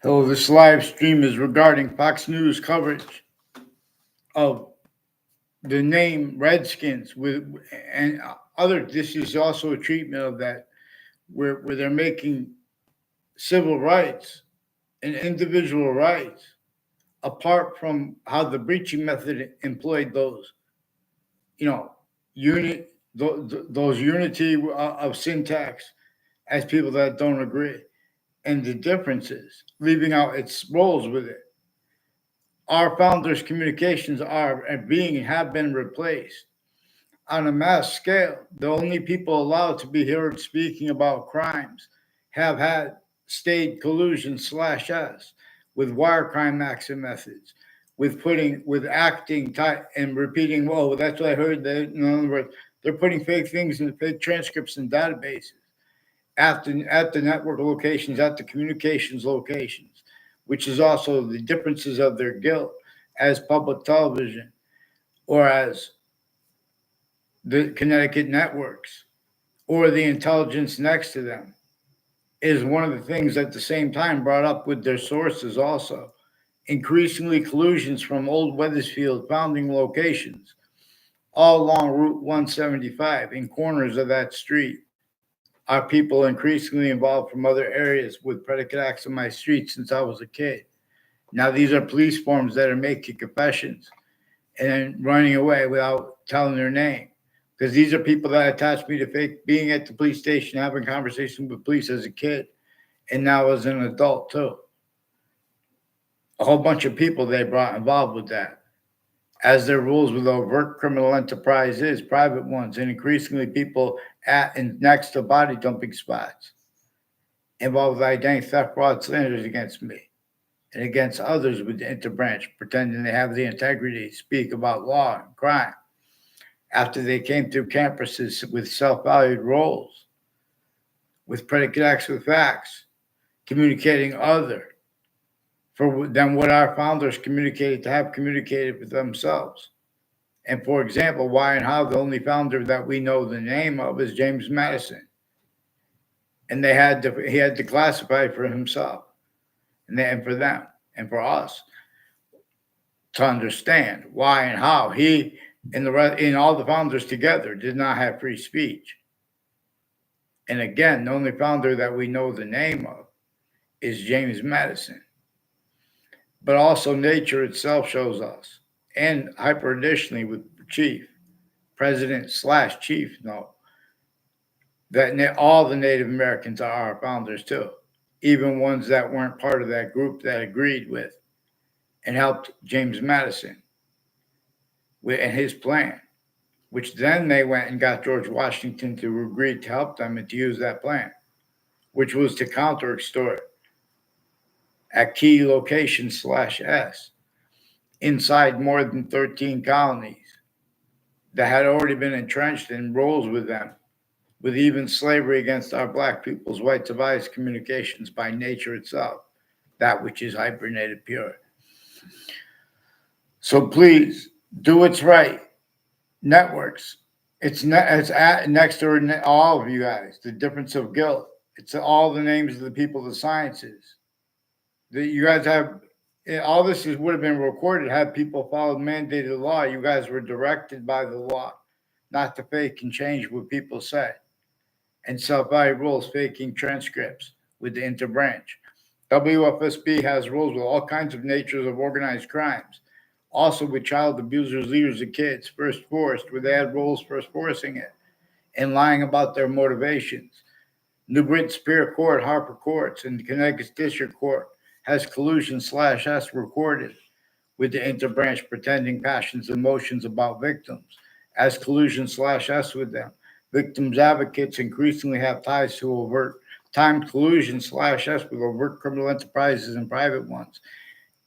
So this live stream is regarding Fox News coverage of the name Redskins with and other. This is also a treatment of that where they're making civil rights and individual rights apart from how the breaching method employed those, you know, unit those unity of syntax as people that don't agree and the differences, leaving out its roles with it. Our founders' communications are and being have been replaced on a mass scale. The only people allowed to be heard speaking about crimes have had state collusion slash S with wire crime action methods, with acting and repeating. Whoa, that's what I heard. That in other words, they're putting fake things in fake transcripts and databases at the network locations, at the communications locations, which is also the differences of their guilt as public television or as the Connecticut networks or the intelligence next to them is one of the things at the same time brought up with their sources also. Increasingly collusions from old Weathersfield founding locations all along Route 175 in corners of that street are people increasingly involved from other areas with predicate acts on my street since I was a kid. Now these are police forms that are making confessions and then running away without telling their name. Because these are people that attached me to fake being at the police station, having conversations with police as a kid, and now as an adult too. A whole bunch of people they brought involved with that. As their rules with overt criminal enterprises, private ones, and increasingly people at and next to body dumping spots involved with identity theft, fraud, slanders against me and against others with the interbranch, pretending they have the integrity to speak about law and crime after they came through campuses with self-valued roles, with predicate acts with facts, communicating other for than what our founders communicated to have communicated with themselves. And for example, why and how the only founder that we know the name of is James Madison, and he had to classify for himself and for them and for us to understand why and how he and all the founders together did not have free speech. And again, the only founder that we know the name of is James Madison. But also nature itself shows us, and hyper additionally with Chief, President slash Chief, no, that all the Native Americans are our founders too, even ones that weren't part of that group that agreed with and helped James Madison with and his plan, which then they went and got George Washington to agree to help them and to use that plan, which was to counter extort at key locations slash S inside more than 13 colonies that had already been entrenched in roles with them, with even slavery against our black people's white device communications by nature itself, that which is hypernated pure. So please do what's right. Networks. It's at next to all of you guys. The difference of guilt. It's all the names of the people of the sciences. That you guys have all this would have been recorded had people followed mandated law. You guys were directed by the law, not to fake and change what people say and self-value rules, faking transcripts with the interbranch. WFSB has rules with all kinds of natures of organized crimes, also with child abusers, leaders of kids, first forced, where they had rules first forcing it and lying about their motivations. New Britain Superior Court, Harper Courts, and Connecticut District Court has collusion slash S recorded with the interbranch pretending passions and emotions about victims as collusion slash S with them. Victims advocates increasingly have ties to overt timed collusion slash S with overt criminal enterprises and private ones,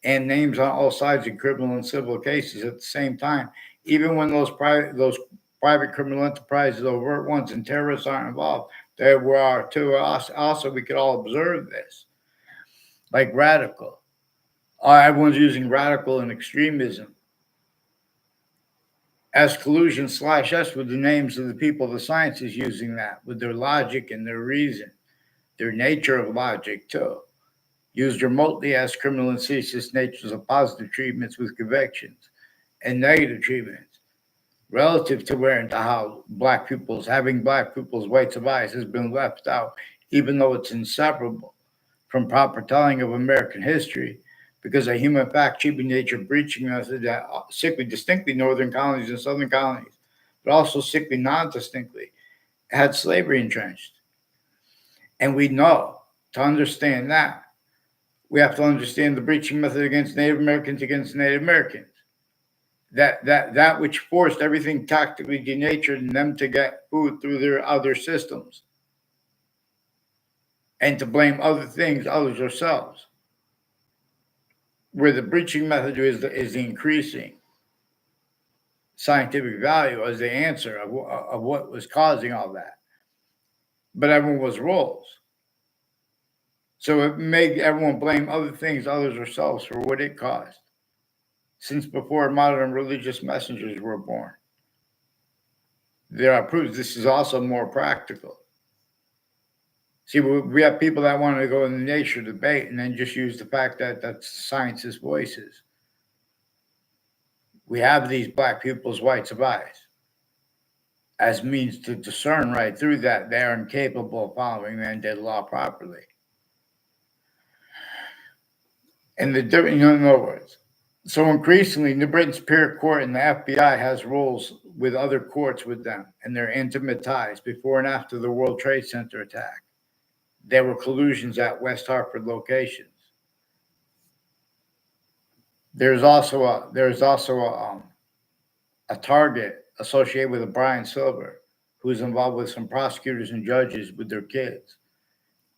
and names on all sides in criminal and civil cases at the same time, even when those private criminal enterprises, overt ones, and terrorists aren't involved. There were to us also we could all observe this, like radical. Everyone's using radical and extremism as collusion slash S with the names of the people. The science is using that with their logic and their reason, their nature of logic too. used remotely as criminal and serious natures of positive treatments with convictions and negative treatments relative to where and to how having black pupils, whites of eyes has been left out, even though it's inseparable from proper telling of American history, because a human fact cheaping nature breaching method that sickly distinctly northern colonies and southern colonies, but also sickly non distinctly, had slavery entrenched. And we know to understand that, we have to understand the breaching method against Native Americans. That which forced everything tactically denatured and them to get food through their other systems and to blame other things, others ourselves. Where the breaching method is the increasing scientific value as the answer of what was causing all that. But everyone was roles. So it made everyone blame other things, others ourselves, for what it caused. Since before modern religious messengers were born. There are proofs this is also more practical. See, we have people that want to go in the nature debate and then just use the fact that that's science's voices. We have these black pupils, whites of eyes, as means to discern right through that they are incapable of following mandated law properly. And the different, in other words, so increasingly, New Britain's Superior Court and the FBI has rules with other courts with them and their intimate ties before and after the World Trade Center attack. There were collusions at West Hartford locations. There's also a target associated with a Brian Silver, who's involved with some prosecutors and judges with their kids,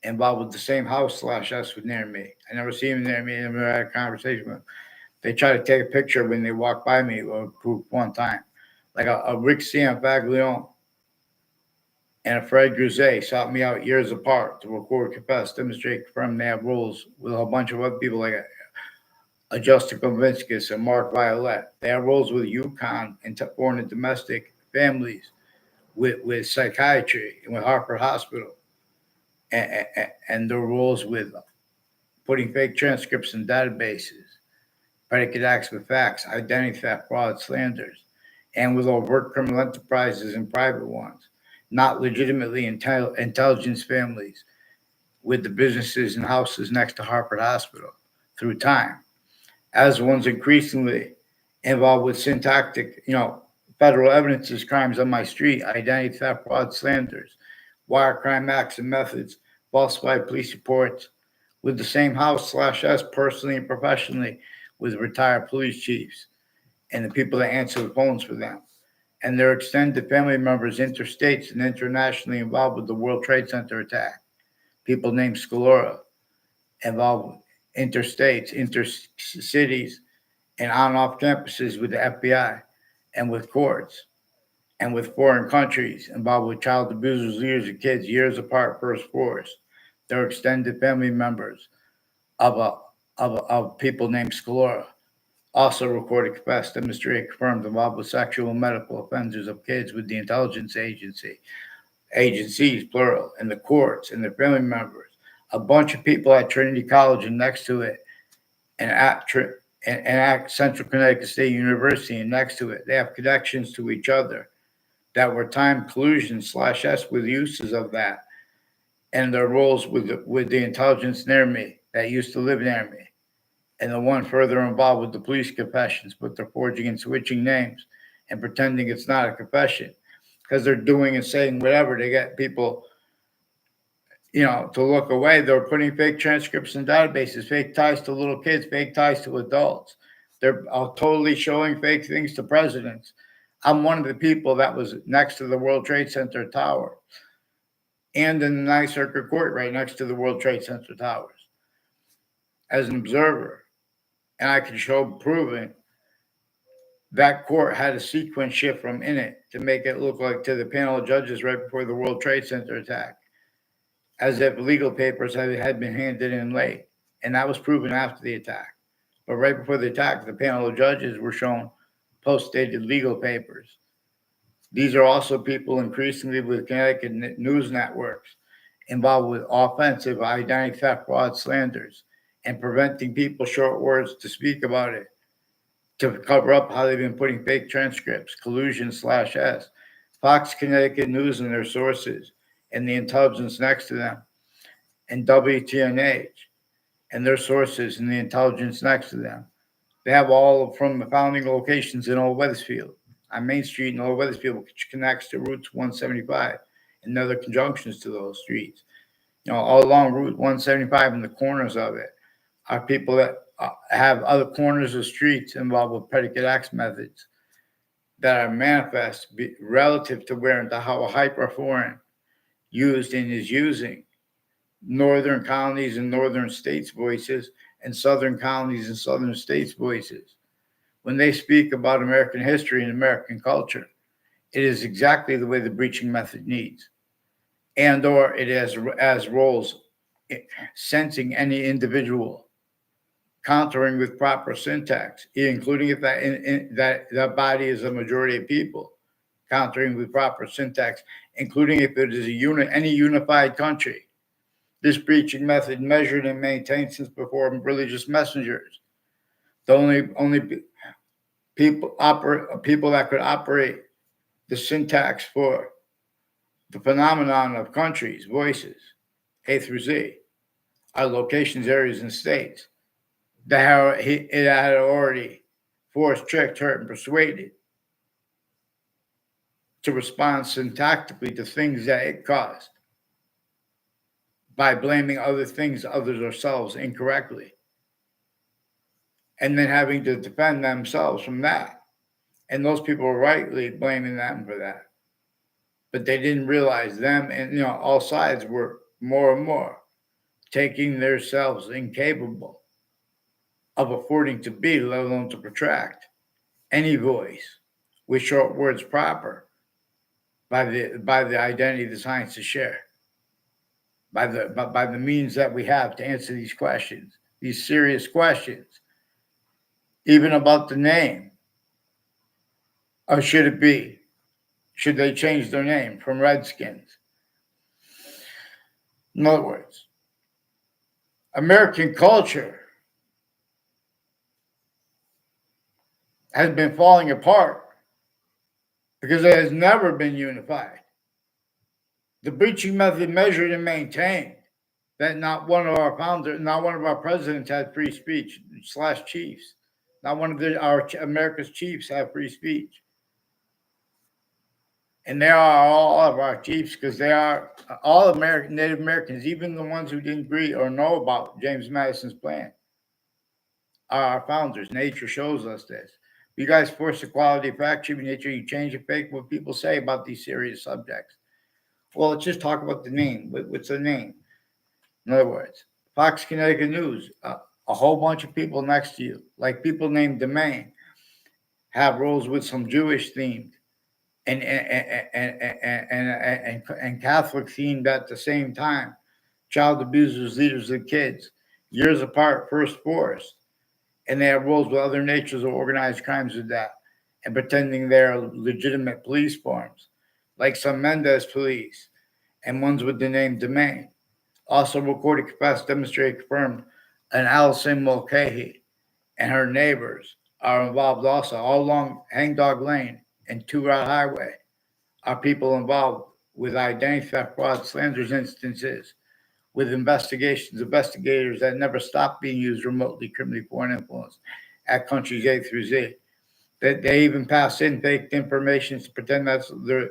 involved with the same house /S with near me. I never see him near me. I never had a conversation with him. They try to take a picture when they walk by me or one time. Like a Rick Cianfaglione and a Fred Grisey sought me out years apart to record, confess, demonstrate, confirm they have rules with a bunch of other people like a Justin Kovinskis and Mark Violette. They have roles with UConn and foreign and domestic families, with psychiatry and with Hartford Hospital, and their roles with putting fake transcripts in databases, predicate acts with facts, identity theft, fraud, slanders, and with overt criminal enterprises and private ones, not legitimately intelligence families with the businesses and houses next to Hartford Hospital through time, as ones increasingly involved with syntactic, federal evidences, crimes on my street, identity theft, fraud, slanders, wire crime acts and methods, falsified police reports, with the same house /S personally and professionally with retired police chiefs and the people that answer the phones for them, and their extended family members interstates and internationally involved with the World Trade Center attack. People named Scalora involved with interstates, intercities, and on and off campuses with the FBI and with courts and with foreign countries involved with child abusers, leaders of kids years apart, first force. Their extended family members of people named Scalora also recorded, confessed, demonstrated, confirmed involved with sexual and medical offenders of kids with the intelligence agencies, plural, and the courts and their family members. A bunch of people at Trinity College and next to it, and at Central Connecticut State University and next to it. They have connections to each other that were timed collusion /S with uses of that, and their roles with the intelligence near me that used to live near me, and the one further involved with the police confessions, but they're forging and switching names and pretending it's not a confession because they're doing and saying whatever to get people, to look away. They're putting fake transcripts in databases, fake ties to little kids, fake ties to adults. They're totally showing fake things to presidents. I'm one of the people that was next to the World Trade Center tower and in the Ninth Circuit Court right next to the World Trade Center towers as an observer. And I can show proving that court had a sequence shift from in it to make it look like to the panel of judges right before the World Trade Center attack, as if legal papers had been handed in late. And that was proven after the attack. But right before the attack, the panel of judges were shown post-dated legal papers. These are also people increasingly with Connecticut news networks involved with offensive identity theft, fraud, slanders, and preventing people short words to speak about it, to cover up how they've been putting fake transcripts, collusion/S, Fox Connecticut News and their sources, and the intelligence next to them, and WTNH and their sources and the intelligence next to them. They have all from the founding locations in Old Wethersfield, on Main Street in Old Wethersfield, which connects to Route 175 and other conjunctions to those streets. All along Route 175 in the corners of it are people that have other corners of streets involved with predicate acts methods that are manifest relative to where and to how a hyperforeign used and is using northern colonies and northern states' voices and southern colonies and southern states' voices. When they speak about American history and American culture, it is exactly the way the breaching method needs, and or it has as roles sensing any individual, countering with proper syntax, including if that body is a majority of people, countering with proper syntax, including if it is any unified country. This breaching method measured and maintained since before religious messengers. The only people that could operate the syntax for the phenomenon of countries, voices, A through Z, are locations, areas, and states that it had already forced, tricked, hurt, and persuaded to respond syntactically to things that it caused by blaming other things, others, ourselves incorrectly, and then having to defend themselves from that. And those people were rightly blaming them for that. But they didn't realize them, and all sides were more and more taking themselves incapable of affording to be, let alone to protract, any voice with short words proper by the identity the scientists share, by the means that we have to answer these questions, these serious questions, even about the name. Or should it be? Should they change their name from Redskins? In other words, American culture has been falling apart because it has never been unified. The breaching method measured and maintained that not one of our founders, not one of our presidents had free speech / chiefs. Not one of our America's chiefs have free speech. And they are all of our chiefs because they are all Native Americans, even the ones who didn't agree or know about James Madison's plan, are our founders. Nature shows us this. You guys force equality, fact, true nature, you change and fake what people say about these serious subjects. Well, let's just talk about the name. What's the name? In other words, Fox Connecticut News, a whole bunch of people next to you, like people named Domain, have roles with some Jewish themed and Catholic themed at the same time. Child abusers, leaders of kids, years apart, first forced. And they have roles with other natures of organized crimes with that, and pretending they're legitimate police forms, like some Mendez police, and ones with the name Domain. Also recorded, confessed, demonstrated, confirmed, and Allison Mulcahy and her neighbors are involved also, all along Hangdog Lane and Two Route Highway are people involved with identity theft, fraud, slanders instances, with investigators that never stop being used remotely, criminally foreign influence at countries A through Z. They even pass in fake information to pretend that's their,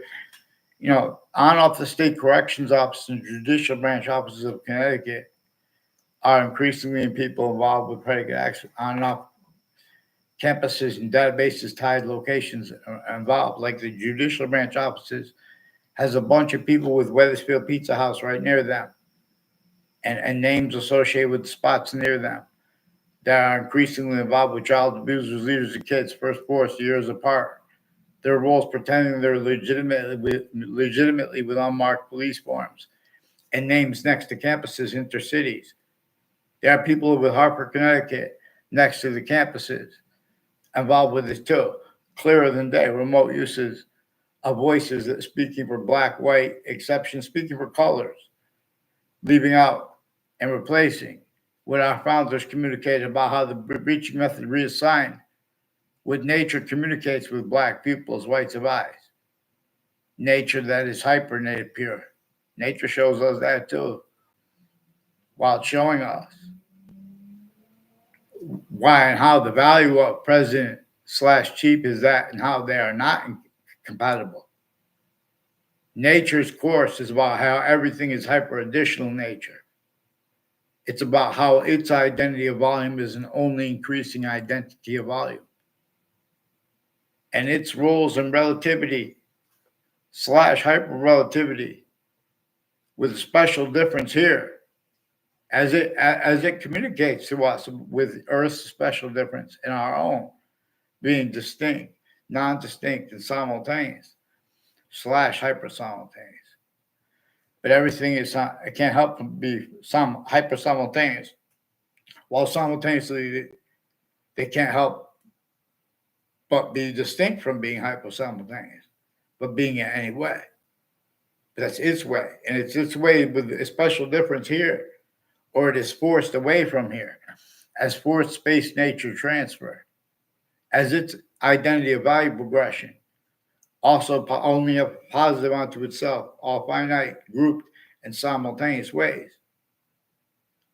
on off the state corrections office and judicial branch offices of Connecticut are increasingly people involved with predicate acts on and off campuses and databases tied locations are involved. Like the judicial branch offices has a bunch of people with Wethersfield Pizza House right near them, and names associated with spots near them that are increasingly involved with child abusers, leaders of kids, first forced years apart. Their roles pretending they're legitimately with unmarked police forms and names next to campuses, intercities. There are people with Hartford, Connecticut next to the campuses involved with this too. Clearer than day, remote uses of voices that speaking for black, white, exceptions, speaking for colors, leaving out and replacing what our founders communicated about how the breaching method reassigned what nature communicates with black pupils, whites of eyes. Nature that is hypernative pure. Nature shows us that too, while showing us why and how the value of president slash chief is that and how they are not compatible. Nature's course is about how everything is hyper additional nature. It's about how its identity of volume is an only increasing identity of volume. And its rules and relativity slash hyper relativity with a special difference here as it communicates to us with Earth's special difference and our own being distinct, non-distinct, and simultaneous slash hyper simultaneous. But everything is it can't help but be some hyper simultaneous, while simultaneously they can't help but be distinct from being hyper simultaneous, but being in any way. But that's its way, and it's its way with a special difference here, or it is forced away from here, as forced space nature transfer, as its identity of value progression, also only a positive unto itself, all finite, grouped, and simultaneous ways.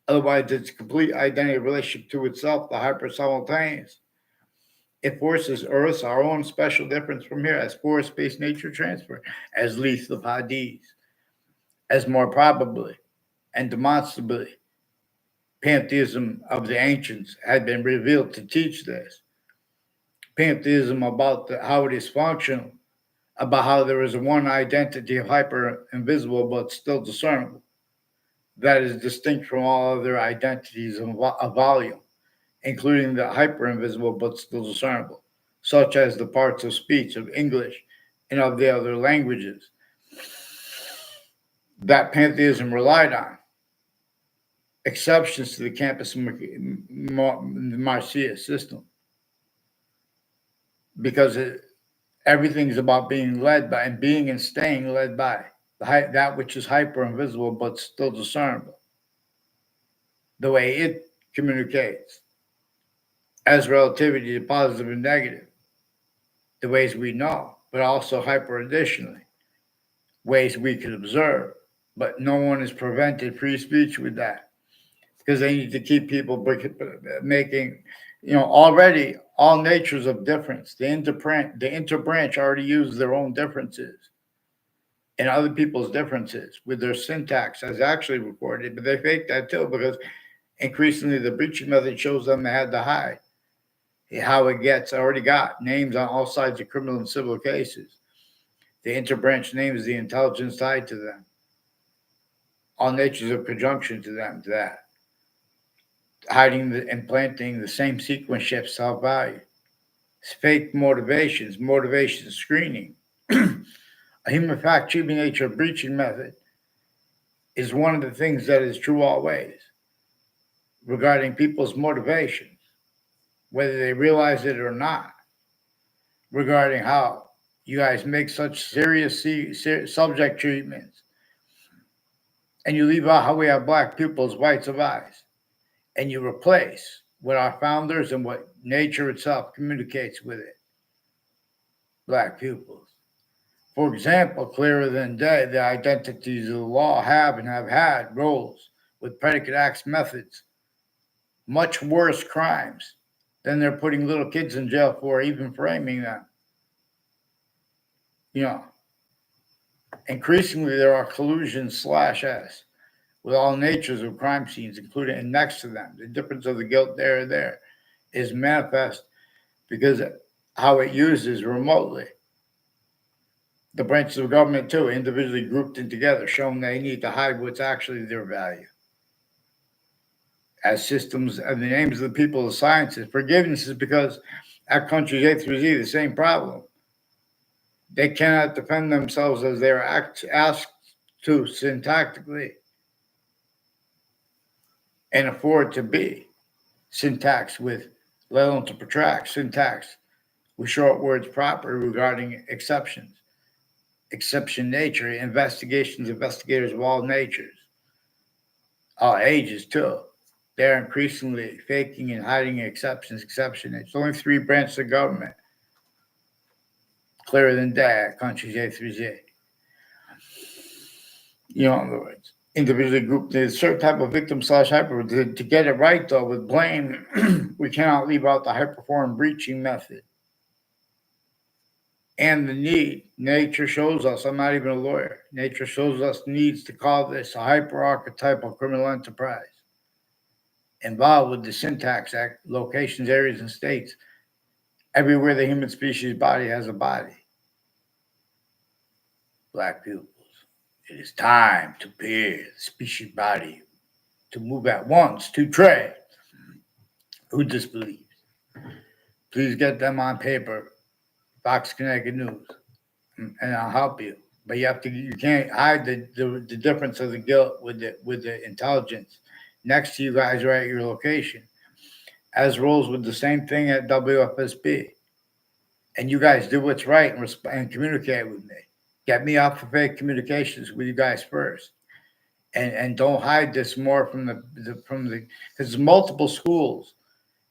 Otherwise, its complete identity relationship to itself, the hyper simultaneous. It forces Earth's our own special difference from here as forced space nature transfer, as least of Hadith, as more probably and demonstrably pantheism of the ancients had been revealed to teach this. Pantheism about how it is functional, about how there is one identity of hyper invisible but still discernible, that is distinct from all other identities of volume, including the hyper invisible but still discernible, such as the parts of speech of English and of the other languages that pantheism relied on. Exceptions to the campus Marcia system, because everything's about being led by and being and staying led by that which is hyper invisible but still discernible. The way it communicates as relativity to positive and negative, the ways we know, but also hyper additionally, ways we can observe, but no one is prevented free speech with that. Because they need to keep people making, already all natures of difference. The interbranch already use their own differences and other people's differences with their syntax as actually recorded, but they fake that too because increasingly the breaching method shows them they had to hide how it gets already got names on all sides of criminal and civil cases. The interbranch names the intelligence tied to them. All natures of conjunction to them, to that. Hiding and planting the same sequence shifts self-value. Fake motivation screening. A human fact achieving nature of breaching method is one of the things that is true always regarding people's motivations, whether they realize it or not, regarding how you guys make such serious subject treatments and you leave out how we have black pupils, whites of eyes, and you replace what our founders and what nature itself communicates with it. Black pupils. For example, clearer than day, the identities of the law have and have had roles with predicate acts methods, much worse crimes than they're putting little kids in jail for, even framing them. Increasingly there are collusion /s with all natures of crime scenes, including and next to them. The difference of the guilt there is manifest because how it uses remotely. The branches of government, too, individually grouped in together, showing they need to hide what's actually their value. As systems and the names of the people of sciences, forgiveness is because at countries A through Z, the same problem. They cannot defend themselves as they are asked to syntactically and afford to be syntax with, let alone to protract syntax with short words proper regarding exceptions, exception nature, investigators of all natures, all ages too, They're increasingly faking and hiding exception. It's only three branches of government, clearer than day, countries A through Z. In other words, individually grouped. There's a certain type of victim slash hyper. To get it right, though, with blame, we cannot leave out the hyperform breaching method. And the need. Nature shows us, I'm not even a lawyer, nature shows us needs to call this a hyper-archetypal criminal enterprise involved with the Syntax Act, locations, areas, and states, everywhere the human species body has a body. Black pupils, it is time to pair the species body to move at once to trade. Who disbelieves? Please get them on paper, Fox Connecticut News, and I'll help you. But you can't hide the difference of the guilt with the intelligence. Next to you guys are at your location, as rolls with the same thing at WFSB. And you guys do what's right and communicate with me. Get me off of fake communications with you guys first, and don't hide this more from the because there's multiple schools,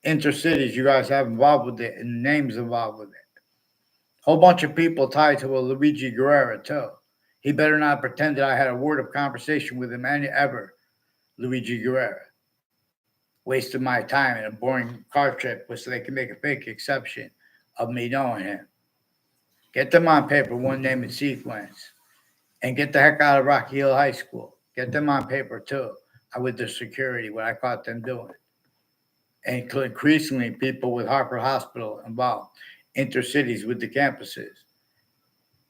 intercities you guys have involved with it, and names involved with it. Whole bunch of people tied to a Luigi Guerrera too. He better not pretend that I had a word of conversation with him ever. Luigi Guerrera wasted my time in a boring car trip so they can make a fake exception of me knowing him. Get them on paper, one name and sequence, and get the heck out of Rocky Hill High School. Get them on paper too, with their security, what I caught them doing. And increasingly, people with Harper Hospital involved, intercities with the campuses,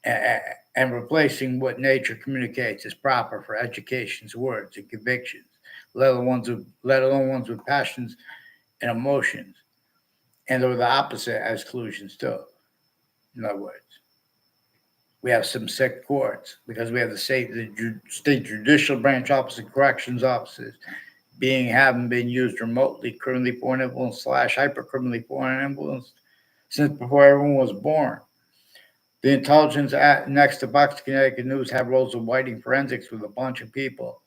and replacing what nature communicates as proper for education's words and convictions, let alone ones with passions and emotions, and they're the opposite as collusions too. In other words, we have some sick courts because we have the state judicial branch office and corrections offices haven't been used remotely, criminally foreign influence / hyper criminally foreign influence since before everyone was born. The intelligence next to Fox Connecticut News have roles of whiting forensics with a bunch of people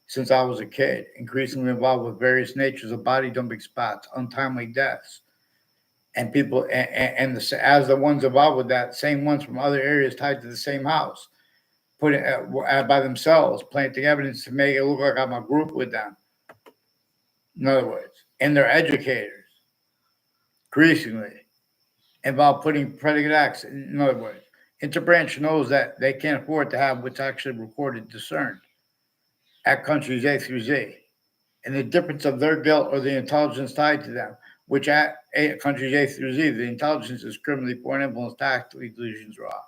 since I was a kid, increasingly involved with various natures of body dumping spots, untimely deaths, and people, as the ones involved with that, same ones from other areas tied to the same house, put it by themselves, planting evidence to make it look like I'm a group with them. In other words, and they're educators, increasingly involved putting predicate acts. In other words, Interbranch knows that they can't afford to have what's actually recorded discerned at countries A through Z, and the difference of their guilt or the intelligence tied to them, which at countries A through Z, the intelligence is criminally foreign influence, tactically delusions raw.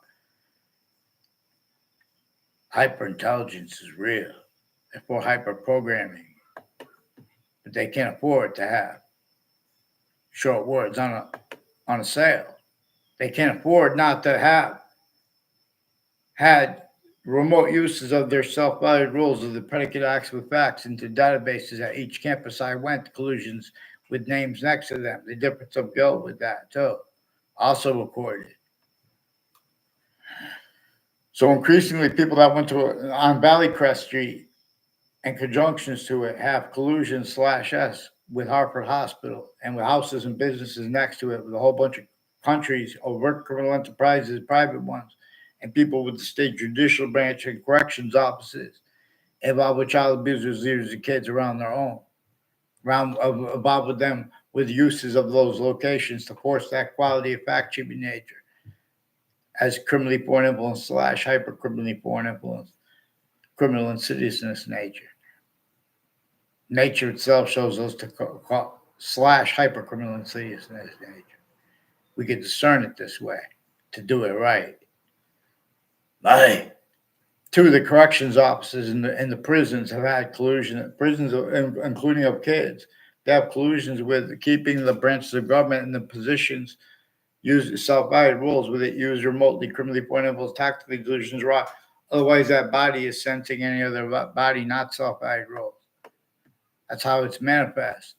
Hyperintelligence is real, therefore hyper programming, but they can't afford to have short words on a sale. They can't afford not to have had remote uses of their self-valued rules of the predicate acts with facts into databases at each campus I went, collusions with names next to them. The difference of guilt with that too, also recorded. So increasingly, people that went on Valleycrest Street and conjunctions to it have collusion /S with Hartford Hospital and with houses and businesses next to it with a whole bunch of countries, overt criminal enterprises, private ones, and people with the state judicial branch and corrections offices involved with child abusers, leaders, and kids around their own, involved with them with uses of those locations to force that quality of fact-cheating nature as criminally foreign influence / hyper criminally foreign influence, criminal insidiousness nature. Nature itself shows us to call / hyper criminal insidiousness nature. We can discern it this way to do it right. Right. Two of the corrections offices in the prisons have had collusion. Prisons, including of kids, they have collusions with keeping the branches of government in the positions, use self-valued rules with it, use remotely criminally foreign influence, tactically delusions raw. Otherwise, that body is sensing any other body, not self-valued rules. That's how it's manifest.